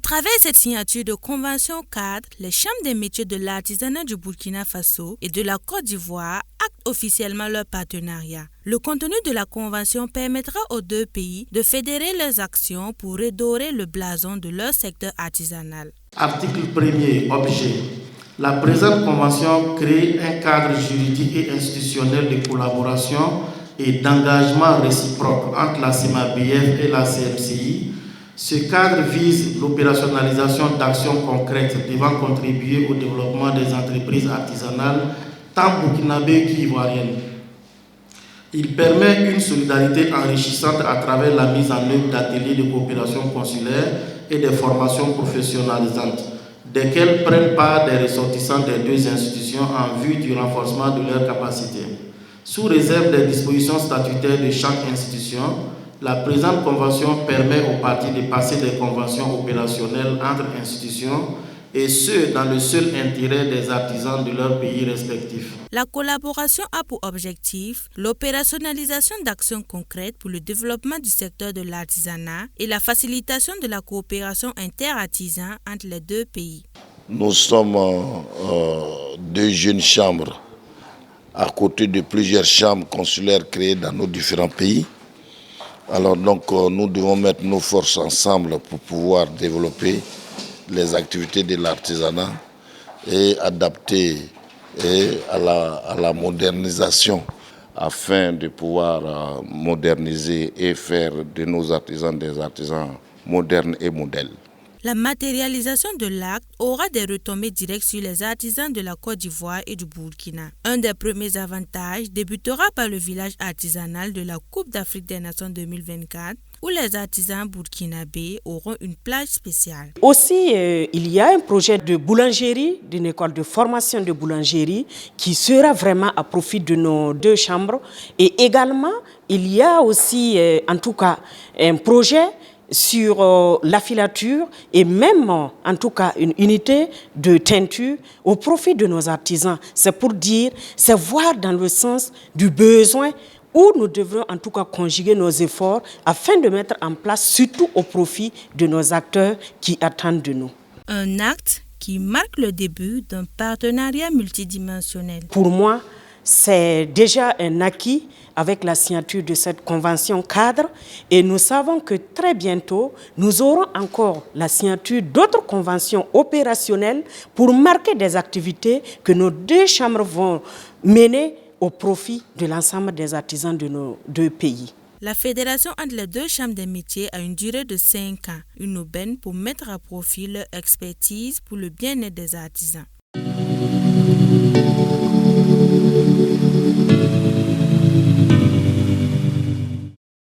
travers cette signature de convention cadre, les chambres des métiers de l'artisanat du Burkina Faso et de la Côte d'Ivoire actent officiellement leur partenariat. Le contenu de la convention permettra aux deux pays de fédérer leurs actions pour redorer le blason de leur secteur artisanal. Article 1er, objet. La présente convention crée un cadre juridique et institutionnel de collaboration et d'engagement réciproque entre la CEMABF et la CMCI. Ce cadre vise l'opérationnalisation d'actions concrètes devant contribuer au développement des entreprises artisanales, tant burkinabées qu'ivoiriennes. Il permet une solidarité enrichissante à travers la mise en œuvre d'ateliers de coopération consulaire et des formations professionnalisantes, desquelles prennent part des ressortissants des deux institutions en vue du renforcement de leurs capacités. Sous réserve des dispositions statutaires de chaque institution, la présente convention permet aux parties de passer des conventions opérationnelles entre institutions et ce, dans le seul intérêt des artisans de leurs pays respectifs. La collaboration a pour objectif l'opérationnalisation d'actions concrètes pour le développement du secteur de l'artisanat et la facilitation de la coopération interartisan entre les deux pays. Nous sommes deux jeunes chambres à côté de plusieurs chambres consulaires créées dans nos différents pays. Alors donc nous devons mettre nos forces ensemble pour pouvoir développer les activités de l'artisanat et adapter à la modernisation afin de pouvoir moderniser et faire de nos artisans des artisans modernes et modèles. La matérialisation de l'acte aura des retombées directes sur les artisans de la Côte d'Ivoire et du Burkina. Un des premiers avantages débutera par le village artisanal de la Coupe d'Afrique des Nations 2024, où les artisans burkinabés auront une plage spéciale. Aussi, il y a un projet de boulangerie, d'une école de formation de boulangerie qui sera vraiment à profit de nos deux chambres. Et également, il y a aussi, en tout cas, un projet sur la filature et même, en tout cas, une unité de teinture au profit de nos artisans. C'est pour dire, c'est voir dans le sens du besoin où nous devrons en tout cas conjuguer nos efforts afin de mettre en place, surtout au profit de nos acteurs qui attendent de nous. Un acte qui marque le début d'un partenariat multidimensionnel. Pour moi, c'est déjà un acquis avec la signature de cette convention cadre et nous savons que très bientôt, nous aurons encore la signature d'autres conventions opérationnelles pour marquer des activités que nos deux chambres vont mener au profit de l'ensemble des artisans de nos deux pays. La fédération entre les deux chambres des métiers a une durée de 5 ans, une aubaine pour mettre à profit leur expertise pour le bien-être des artisans.